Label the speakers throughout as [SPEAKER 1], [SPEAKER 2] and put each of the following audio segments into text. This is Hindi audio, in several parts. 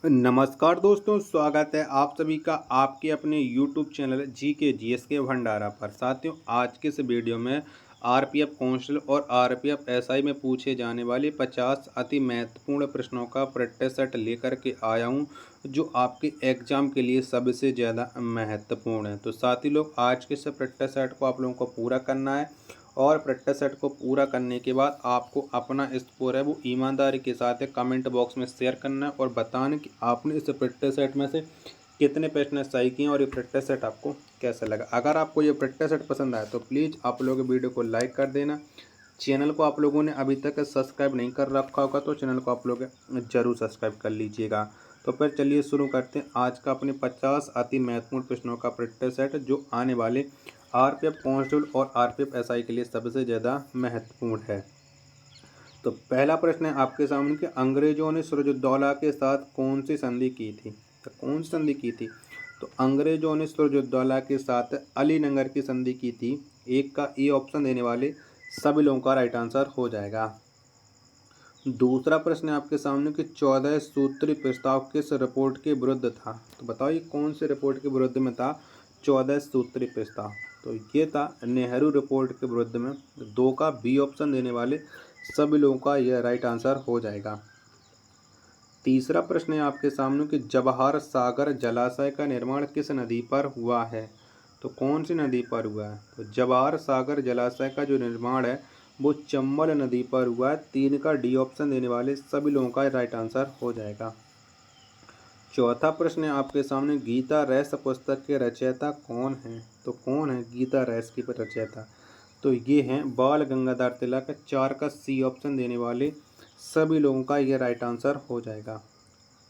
[SPEAKER 1] नमस्कार दोस्तों, स्वागत है आप सभी का आपके अपने YouTube चैनल जी के जीएस के भंडारा पर। साथियों, आज के इस वीडियो में आरपीएफ कांस्टेबल और आरपीएफ एसआई में पूछे जाने वाले 50 अति महत्वपूर्ण प्रश्नों का प्रैक्टिस सेट लेकर के आया हूं, जो आपके एग्जाम के लिए सबसे ज़्यादा महत्वपूर्ण है। तो साथी लोग, आज के इस प्रैक्टिस सेट को आप लोगों को पूरा करना है और प्रैक्टिस सेट को पूरा करने के बाद आपको अपना स्कोर है वो ईमानदारी के साथ कमेंट बॉक्स में शेयर करना है और बताना कि आपने इस प्रैक्टिस सेट में से कितने प्रश्न सही किए और ये प्रैक्टिस सेट आपको कैसा लगा। अगर आपको ये प्रैक्टिस सेट पसंद आया तो प्लीज़ आप लोग वीडियो को लाइक कर देना। चैनल को आप लोगों ने अभी तक सब्सक्राइब नहीं कर रखा होगा तो चैनल को आप लोग जरूर सब्सक्राइब कर लीजिएगा। तो फिर चलिए शुरू करते हैं आज का अपने 50 अति महत्वपूर्ण प्रश्नों का प्रैक्टिस सेट, जो आने वाले आरपीएफ कांस्टेबल और आरपीएफ एसआई के लिए सबसे ज़्यादा महत्वपूर्ण है। तो पहला प्रश्न है आपके सामने कि अंग्रेजों ने सिराजुद्दौला के साथ कौन सी संधि की थी। तो कौन सी संधि की थी? तो अंग्रेजों ने सिराजुद्दौला के साथ अलीनगर की संधि की थी। एक का ए ऑप्शन देने वाले सभी लोगों का राइट आंसर हो जाएगा। दूसरा प्रश्न है आपके सामने कि 14 सूत्री प्रस्ताव किस रिपोर्ट के विरुद्ध था। तो बताइए कौन से रिपोर्ट के विरुद्ध में था 14 सूत्री प्रस्ताव। तो ये था नेहरू रिपोर्ट के विरुद्ध में। दो का बी ऑप्शन देने वाले सभी लोगों का यह राइट आंसर हो जाएगा। तीसरा प्रश्न है आपके सामने कि जवाहर सागर जलाशय का निर्माण किस नदी पर हुआ है। तो कौन सी नदी पर हुआ है? तो जवाहर सागर जलाशय का जो निर्माण है वो चंबल नदी पर हुआ है। तीन का डी ऑप्शन देने वाले सभी लोगों का राइट आंसर हो जाएगा। चौथा प्रश्न है आपके सामने गीता रैस पुस्तक के रचयिता कौन है। तो कौन है गीता रैस की रचयिता? तो ये हैं बाल गंगाधर तिलक। चार का सी ऑप्शन देने वाले सभी लोगों का यह राइट आंसर हो जाएगा।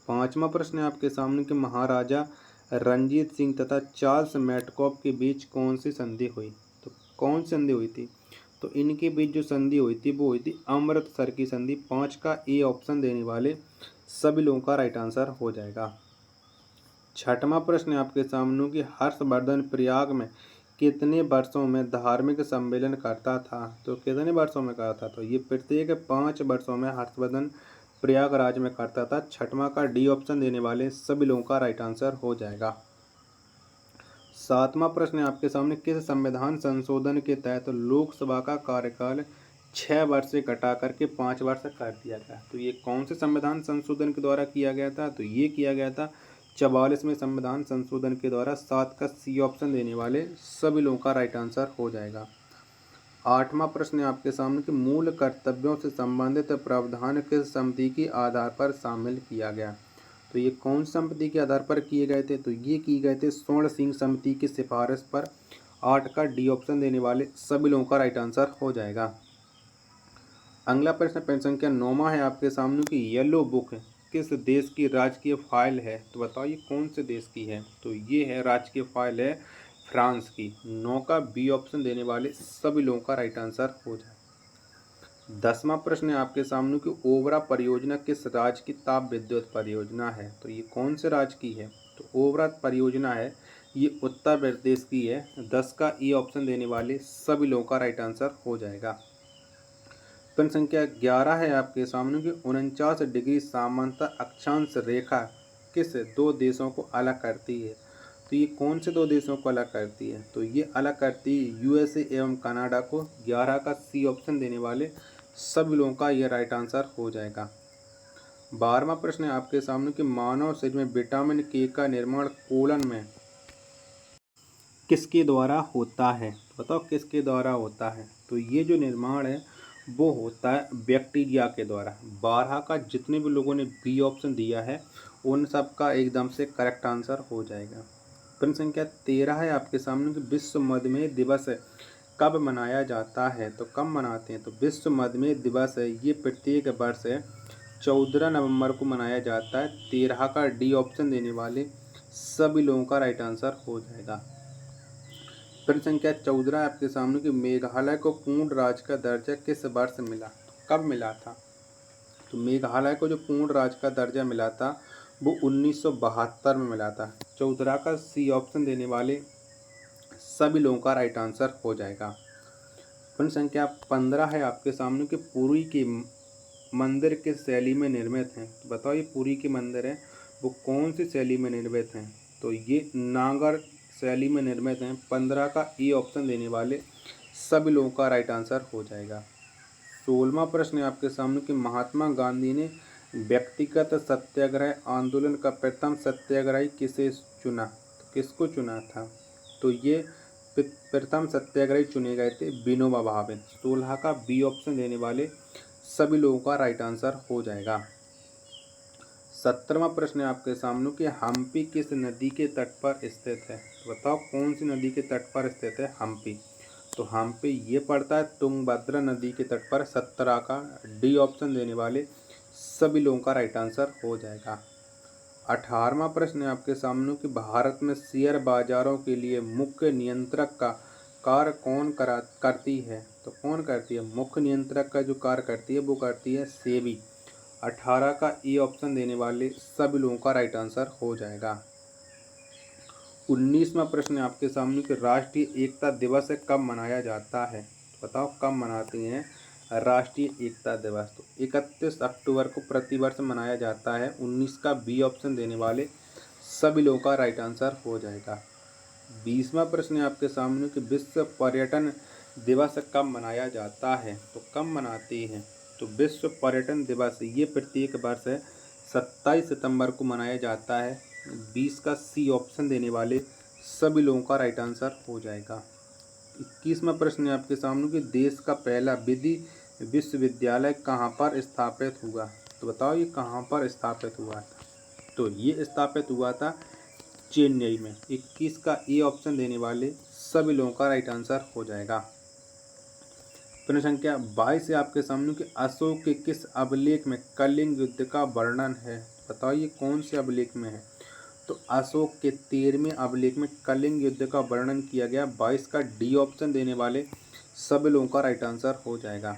[SPEAKER 1] पांचवा प्रश्न है आपके सामने कि महाराजा रणजीत सिंह तथा चार्ल्स मैटकॉफ के बीच कौन सी संधि हुई। तो कौन सी संधि हुई थी? तो इनके बीच जो संधि हुई थी वो हुई थी अमृतसर की संधि। पाँच का ए ऑप्शन देने वाले सभी लोगों का राइट आंसर हो जाएगा। छठवां प्रश्न है आपके सामने कि हर्षवर्धन प्रयाग में कितने वर्षों में धार्मिक सम्मेलन करता था। तो कितने वर्षों में करता था? तो ये प्रत्येक 5 वर्षों में हर्षवर्धन प्रयागराज में करता था। छठवां का डी ऑप्शन देने वाले सभी लोगों का राइट आंसर हो जाएगा। सातवां प्रश्न है आपके सामने किस संविधान संशोधन के तहत लोकसभा का कार्यकाल 6 वर्ष से घटा करके 5 वर्ष कर दिया गया। तो ये कौन से संविधान संशोधन के द्वारा किया गया था? तो ये किया गया था 44वें संविधान संशोधन के द्वारा। 7 का सी ऑप्शन देने वाले सभी लोगों का राइट आंसर हो जाएगा। आठवां प्रश्न है आपके सामने कि मूल कर्तव्यों से संबंधित प्रावधान किस समिति के आधार पर शामिल किया गया। तो ये कौन समिति के आधार पर किए गए थे? तो ये किए गए थे स्वर्ण सिंह समिति की सिफारिश पर। 8 का डी ऑप्शन देने वाले सभी लोगों का राइट आंसर हो जाएगा। अगला प्रश्न पेन संख्या 9 है आपके सामने कि येलो बुक किस देश की राजकीय फाइल है। तो बताइए कौन से देश की है। तो ये है राजकीय फाइल है फ्रांस की। 9 का बी ऑप्शन देने वाले सभी लोगों का राइट आंसर हो जाए। 10वां प्रश्न है आपके सामने कि ओबरा परियोजना किस राज्य की ताप विद्युत परियोजना है। तो ये कौन से राज्य की है? तो ओबरा परियोजना है ये उत्तर प्रदेश की है। 10 का ई ऑप्शन देने वाले सभी लोगों का राइट आंसर हो जाएगा। प्रश्न संख्या 11 है आपके सामने कि 49 डिग्री सामान्यता अक्षांश रेखा किस दो देशों को अलग करती है। तो ये कौन से दो देशों को अलग करती है? तो ये अलग करती है यूएसए एवं कनाडा को। 11 का सी ऑप्शन देने वाले सभी लोगों का यह राइट आंसर हो जाएगा। 12वां प्रश्न है आपके सामने कि मानव शरीर में विटामिन के का निर्माण कोलन में किसके द्वारा होता है। बताओ किसके द्वारा होता है? तो ये जो निर्माण है वो होता है बैक्टीरिया के द्वारा। 12 का जितने भी लोगों ने बी ऑप्शन दिया है उन सब का एकदम से करेक्ट आंसर हो जाएगा। प्रश्न संख्या 13 है आपके सामने कि विश्व मधुमेह दिवस कब मनाया जाता है। तो कब मनाते हैं? तो विश्व मधुमेह दिवस है ये प्रत्येक वर्ष 14 नवंबर को मनाया जाता है। 13 का डी ऑप्शन देने वाले सभी लोगों का राइट आंसर हो जाएगा। प्रश्न संख्या 14 आपके सामने कि मेघालय को पूर्ण राज्य का दर्जा किस वर्ष मिला। कब मिला था? तो मेघालय को जो पूर्ण राज्य का दर्जा मिला था वो 1972 में मिला था। 14 का सी ऑप्शन देने वाले सभी लोगों का राइट आंसर हो जाएगा। प्रश्न संख्या 15 है आपके सामने कि पुरी के मंदिर किस शैली में निर्मित हैं। तो बताओ ये पुरी के मंदिर है वो कौन सी शैली में निर्मित हैं? तो ये नागर शैली में निर्मित हैं। 15 का ए ऑप्शन देने वाले सभी लोगों का राइट आंसर हो जाएगा। 16वां प्रश्न है आपके सामने कि महात्मा गांधी ने व्यक्तिगत सत्याग्रह आंदोलन का प्रथम सत्याग्रही किसे चुना? तो किसको चुना था? तो ये प्रथम सत्याग्रही चुने गए थे विनोबा भावे। 16 का बी ऑप्शन देने वाले सभी लोगों का राइट आंसर हो जाएगा। 17वां प्रश्न है आपके सामने कि हम्पी किस नदी के तट पर स्थित है? तो बताओ कौन सी नदी के तट पर स्थित है हम्पी? तो हम्पी ये पड़ता है तुंगभद्रा नदी के तट पर। 17 का डी ऑप्शन देने वाले सभी लोगों का राइट आंसर हो जाएगा। 18वां प्रश्न है आपके सामने कि भारत में शेयर बाजारों के लिए मुख्य नियंत्रक का कार्य कौन करती है? तो कौन करती है? मुख्य नियंत्रक का जो कार्य करती है वो करती है सेबी। 18 का ए ऑप्शन देने वाले सभी लोगों का राइट आंसर हो जाएगा। 19वां प्रश्न है आपके सामने कि राष्ट्रीय एकता दिवस कब मनाया जाता है? तो बताओ कब मनाते हैं राष्ट्रीय एकता दिवस? तो 31 अक्टूबर को प्रतिवर्ष मनाया जाता है। 19 का बी ऑप्शन देने वाले सभी लोगों का राइट आंसर हो जाएगा। 20वां प्रश्न है आपके सामने कि विश्व पर्यटन दिवस कब मनाया जाता है? तो कब मनाते हैं? तो विश्व पर्यटन दिवस ये प्रत्येक वर्ष 27 सितंबर को मनाया जाता है। 20 का सी ऑप्शन देने वाले सभी लोगों का राइट आंसर हो जाएगा। 21वां प्रश्न है आपके सामने कि देश का पहला विधि विश्वविद्यालय कहाँ पर स्थापित हुआ? तो बताओ ये कहाँ पर स्थापित हुआ था? तो ये स्थापित हुआ था चेन्नई में। 21 का ए ऑप्शन देने वाले सभी लोगों का राइट आंसर हो जाएगा। प्रश्न संख्या 22 है आपके सामने कि अशोक के किस अभिलेख में कलिंग युद्ध का वर्णन है? बताओ ये कौन से अभिलेख में है? तो अशोक के 13वें अभिलेख में कलिंग युद्ध का वर्णन किया गया। 22 का डी ऑप्शन देने वाले सभी लोगों का राइट आंसर हो जाएगा।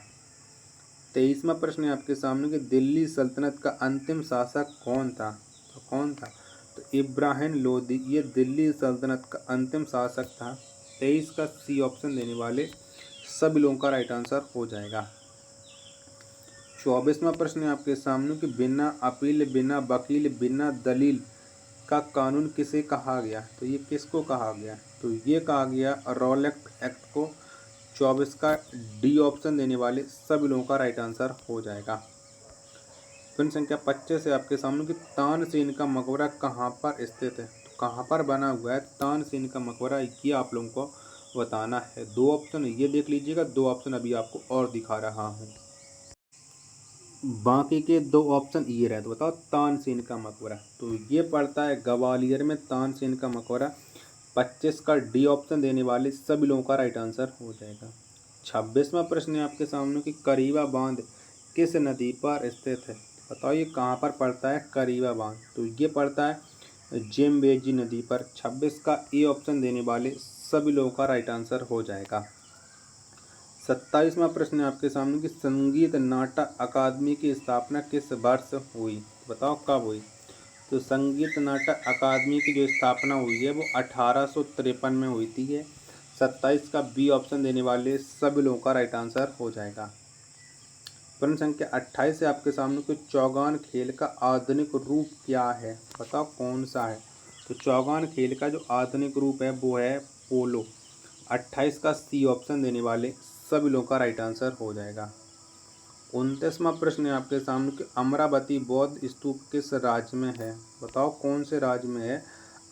[SPEAKER 1] 23वां प्रश्न है आपके सामने कि दिल्ली सल्तनत का अंतिम शासक कौन था? तो कौन था? तो इब्राहिम लोदी ये दिल्ली सल्तनत का अंतिम शासक था। 23 का सी ऑप्शन देने वाले सभी लोगों का राइट आंसर हो जाएगा। 24वां प्रश्न है आपके सामने कि बिना अपील बिना वकील बिना दलील का कानून किसे कहा गया? तो ये किसको कहा गया? तो ये कहा गया रॉलेट एक्ट को। 24 का डी ऑप्शन देने वाले सभी लोगों का राइट आंसर हो जाएगा। प्रश्न संख्या 25 है आपके सामने कि तानसेन का मकबरा कहाँ पर स्थित है? तो कहाँ पर बना हुआ है तानसेन का मकबरा? ये आप लोगों को बताना है। 2 ऑप्शन ये देख लीजिएगा, 2 ऑप्शन अभी आपको और दिखा रहा हूँ। बाकी के 2 ऑप्शन ये रहे। तो बताओ तानसेन का मकबरा तो ये पड़ता है ग्वालियर में तानसेन का मकबरा। 25 का डी ऑप्शन देने वाले सभी लोगों का राइट आंसर हो जाएगा। 26वां प्रश्न है आपके सामने कि करीबा बांध किस नदी पर स्थित है? बताओ ये कहाँ पर पड़ता है करीबा बांध? तो ये पड़ता है जेम्बेजी नदी पर। 26 का ए ऑप्शन देने वाले सभी लोगों का राइट आंसर हो जाएगा। 27वां प्रश्न है आपके सामने कि संगीत नाटक अकादमी की स्थापना किस वर्ष हुई? बताओ कब हुई? तो संगीत नाटक अकादमी की जो स्थापना हुई है वो 1853 में हुई थी। 27 का बी ऑप्शन देने वाले सभी लोगों का राइट आंसर हो जाएगा। प्रश्न संख्या 28 है आपके सामने कि चौगान खेल का आधुनिक रूप क्या है? बताओ कौन सा है? तो चौगान खेल का जो आधुनिक रूप है वो है पोलो। 28 का सी ऑप्शन देने वाले सभी लोगों का राइट आंसर हो जाएगा। 29वां प्रश्न है आपके सामने कि अमरावती बौद्ध स्तूप किस राज्य में है? बताओ कौन से राज्य में है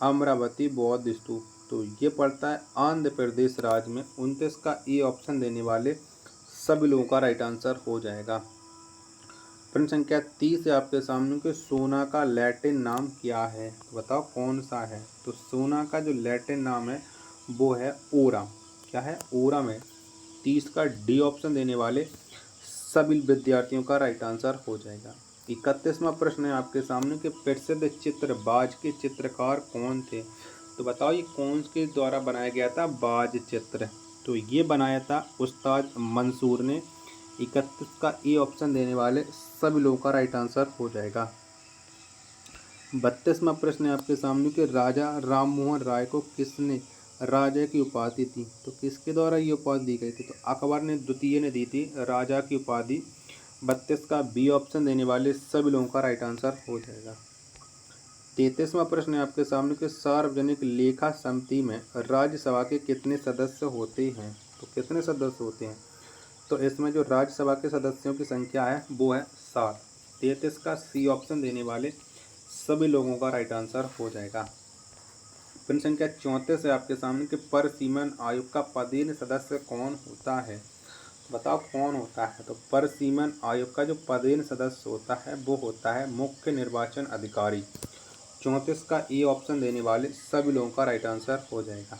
[SPEAKER 1] अमरावती बौद्ध स्तूप? तो ये पड़ता है आंध्र प्रदेश राज्य में। 29 का ए ऑप्शन देने वाले सभी लोगों का राइट आंसर हो जाएगा। प्रश्न संख्या 30 है आपके सामने कि सोना का लैटिन नाम क्या है? तो बताओ कौन सा है? तो सोना का जो लैटिन नाम है वो है ओरा। क्या है? ओरा में। 30 का डी ऑप्शन देने वाले सभी विद्यार्थियों का राइट आंसर हो जाएगा। 31वां प्रश्न है आपके सामने कि प्रसिद्ध चित्रबाज के चित्रकार कौन थे? तो बताओ ये कौन के द्वारा बनाया गया था बाज चित्र? तो ये बनाया था उस्ताद मंसूर ने। 31 का ए ऑप्शन देने वाले सभी लोगों का राइट आंसर हो जाएगा। 32वां प्रश्न है आपके सामने कि राजा राम मोहन राय को किसने राजा की उपाधि दी? तो किसके द्वारा ये उपाधि दी गई थी? तो अकबर ने द्वितीय ने दी थी राजा की उपाधि। 32 का बी ऑप्शन देने वाले सभी लोगों का राइट आंसर हो जाएगा। 33वां प्रश्न है आपके सामने कि सार्वजनिक लेखा समिति में राज्यसभा के कितने सदस्य होते हैं। तो कितने सदस्य होते हैं, तो इसमें जो राज्यसभा के सदस्यों की संख्या है वो है 7। 33 का सी ऑप्शन देने वाले सभी लोगों का राइट आंसर हो जाएगा। प्रश्न संख्या 34 है आपके सामने कि परिसीमन आयोग का पदेन सदस्य कौन होता है। बताओ कौन होता है। तो परिसीमन आयोग का जो पदेन सदस्य होता है वो होता है मुख्य निर्वाचन अधिकारी। 34 का ए ऑप्शन देने वाले सभी लोगों का राइट आंसर हो जाएगा।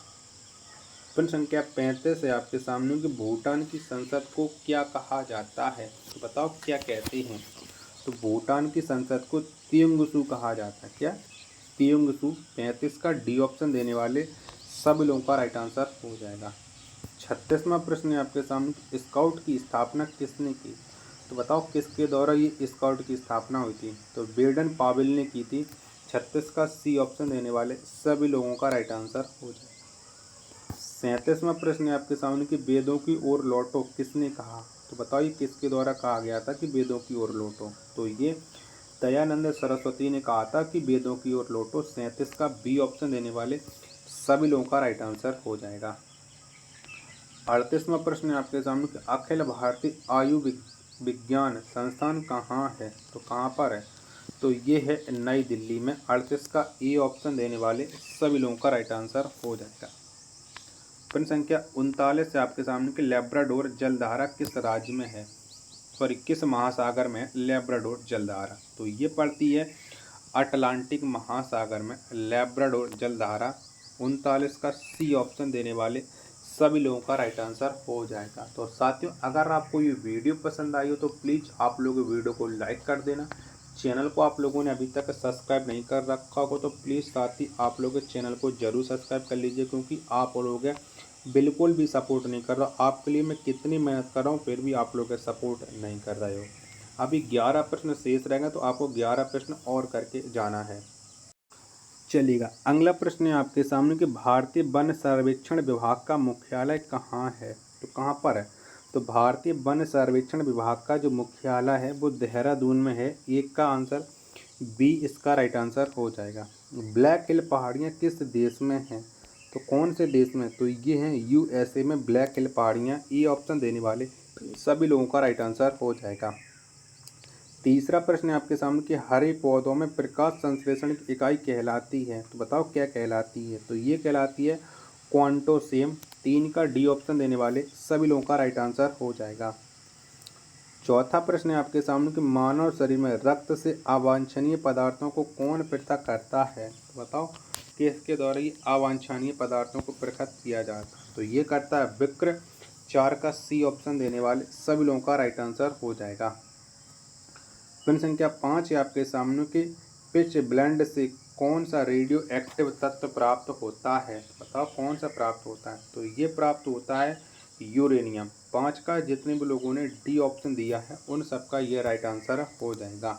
[SPEAKER 1] प्रश्न संख्या 35 है आपके सामने कि भूटान की संसद को क्या कहा जाता है। तो बताओ क्या कहते हैं। तो भूटान की संसद को त्योंगसू कहा जाता है। क्या, त्योंगसू। 35 का डी ऑप्शन देने वाले सभी लोगों का राइट आंसर हो जाएगा। 36वां प्रश्न है आपके सामने, स्काउट की स्थापना किसने की। तो बताओ किसके द्वारा ये स्काउट की स्थापना हुई थी। तो बेडन पावेल ने की थी। 36 का सी ऑप्शन देने वाले सभी लोगों का राइट आंसर हो जाएगा। 37वां प्रश्न है आपके सामने कि वेदों की ओर लौटो किसने कहा। तो बताइए किसके द्वारा कहा गया था कि वेदों की ओर लौटो। तो ये दयानंद सरस्वती ने कहा था कि वेदों की ओर लौटो। 37 का बी ऑप्शन देने वाले सभी लोगों का राइट आंसर हो जाएगा। 38वां प्रश्न है आपके सामने कि अखिल भारतीय आयुर्विज्ञान संस्थान कहाँ है। तो कहाँ पर है। तो ये है नई दिल्ली में। 38 का ए ऑप्शन देने वाले सभी लोगों का राइट आंसर हो जाएगा। प्रश्न संख्या 39 से आपके सामने कि लैब्राडोर जलधारा किस राज्य में है। सॉरी, किस महासागर में है लैब्राडोर जलधारा। तो ये पड़ती है अटलांटिक महासागर में लैब्राडोर जलधारा। 39 का सी ऑप्शन देने वाले सभी लोगों का राइट आंसर हो जाएगा। तो साथियों, अगर आपको ये वीडियो पसंद आई हो तो प्लीज़ आप लोग वीडियो को लाइक कर देना। चैनल को आप लोगों ने अभी तक सब्सक्राइब नहीं कर रखा हो तो प्लीज़ साथ ही आप लोग चैनल को जरूर सब्सक्राइब कर लीजिए, क्योंकि आप लोग बिल्कुल भी सपोर्ट नहीं कर रहा। आपके लिए मैं कितनी मेहनत कर रहा हूँ फिर भी आप लोग सपोर्ट नहीं कर रहे हो। अभी 11 प्रश्न शेष रहेंगे तो आपको 11 प्रश्न और करके जाना है। चलिएगा, अगला प्रश्न है आपके सामने कि भारतीय वन सर्वेक्षण विभाग का मुख्यालय कहाँ है। तो कहाँ पर है। तो भारतीय वन सर्वेक्षण विभाग का जो मुख्यालय है वो देहरादून में है। एक का आंसर बी इसका राइट आंसर हो जाएगा। ब्लैक हिल पहाड़ियाँ किस देश में हैं। तो कौन से देश में। तो ये हैं यूएसए में ब्लैक हिल पहाड़ियाँ। ए ऑप्शन देने वाले सभी लोगों का राइट आंसर हो जाएगा। तीसरा प्रश्न है आपके सामने कि हरे पौधों में प्रकाश संश्लेषण की इकाई कहलाती है। तो बताओ क्या कहलाती है। तो ये कहलाती है क्वांटोसेम। 3 का डी ऑप्शन देने वाले सभी लोगों का राइट आंसर हो जाएगा। चौथा प्रश्न है आपके सामने कि मानव शरीर में रक्त से अवांछनीय पदार्थों को कौन पृथक करता है। तो बताओ कि इसके द्वारा ये अवांछनीय पदार्थों को पृथक किया जाता है। तो ये करता है विक्र। 4 का सी ऑप्शन देने वाले सभी लोगों का राइट आंसर हो जाएगा। प्रश्न संख्या 5 है आपके सामने कि पिच ब्लेंड से कौन सा रेडियो एक्टिव तत्व प्राप्त होता है। बताओ कौन सा प्राप्त होता है। तो ये प्राप्त होता है यूरेनियम। 5 का जितने भी लोगों ने डी ऑप्शन दिया है उन सबका ये राइट आंसर हो जाएगा।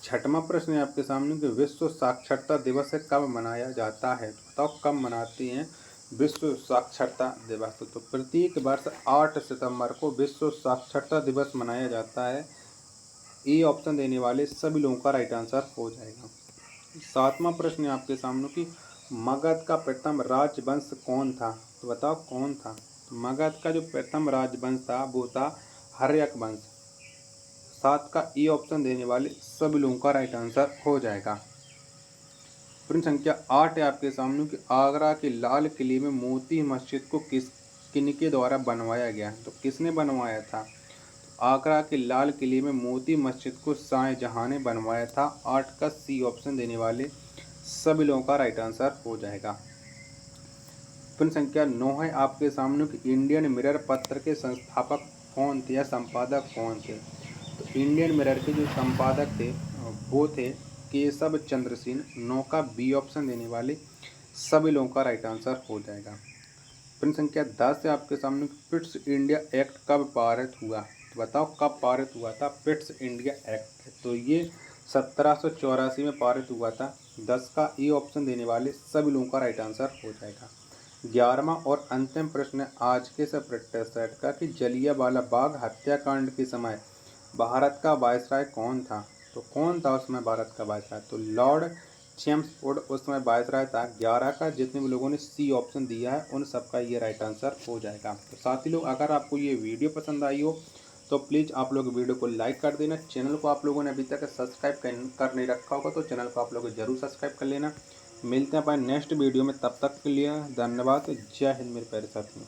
[SPEAKER 1] छठवां प्रश्न है आपके सामने कि विश्व साक्षरता दिवस कब मनाया जाता है। तो बताओ कब मनाते हैं विश्व साक्षरता दिवस। तो प्रत्येक वर्ष 8 सितंबर को विश्व साक्षरता दिवस मनाया जाता है। ए ऑप्शन देने वाले सभी लोगों का राइट आंसर हो जाएगा। 7वां प्रश्न है आपके सामने कि मगध का प्रथम राजवंश कौन था। तो बताओ कौन था। तो मगध का जो प्रथम राजवंश था वो था हर्यक वंश। 7 का ए ऑप्शन देने वाले सभी लोगों का राइट आंसर हो जाएगा। प्रश्न संख्या 8 है आपके सामने कि आगरा के लाल किले में मोती मस्जिद को किनके द्वारा बनवाया गया। तो किसने बनवाया था। आगरा के लाल किले में मोती मस्जिद को शाहजहां ने बनवाया था। 8 का सी ऑप्शन देने वाले सभी लोगों का राइट आंसर हो जाएगा। प्रश्न संख्या 9 है आपके सामने कि इंडियन मिरर पत्र के संस्थापक कौन थे या संपादक कौन थे। तो इंडियन मिरर के जो संपादक थे वो थे केशव चंद्र सेन। 9 का बी ऑप्शन देने वाले सभी लोगों का राइट आंसर हो जाएगा। प्रश्न संख्या 10 है आपके सामने पिट्स इंडिया एक्ट कब पारित हुआ। तो बताओ कब पारित हुआ था पिट्स इंडिया एक्ट। तो ये 1784 में पारित हुआ था। 10 का ए ऑप्शन देने वाले सभी लोगों का राइट आंसर हो जाएगा। 11वां और अंतिम प्रश्न है आज के इस प्रैक्टिस सेट का कि जलियांवाला बाग हत्याकांड के समय भारत का वायसराय कौन था। तो कौन था उसमें भारत का वायसराय? तो लॉर्ड चेम्सफोर्ड उस समय वायसराय था। 11 का जितने भी लोगों ने सी ऑप्शन दिया है उन सबका ये राइट आंसर हो जाएगा। तो साथी लोग, अगर आपको ये वीडियो पसंद आई हो तो प्लीज़ आप लोग वीडियो को लाइक कर देना। चैनल को आप लोगों ने अभी तक सब्सक्राइब कर नहीं रखा होगा तो चैनल को आप लोग जरूर सब्सक्राइब कर लेना। मिलते हैं अपने नेक्स्ट वीडियो में, तब तक के लिए धन्यवाद। जय हिंद मेरे प्यारे साथियों।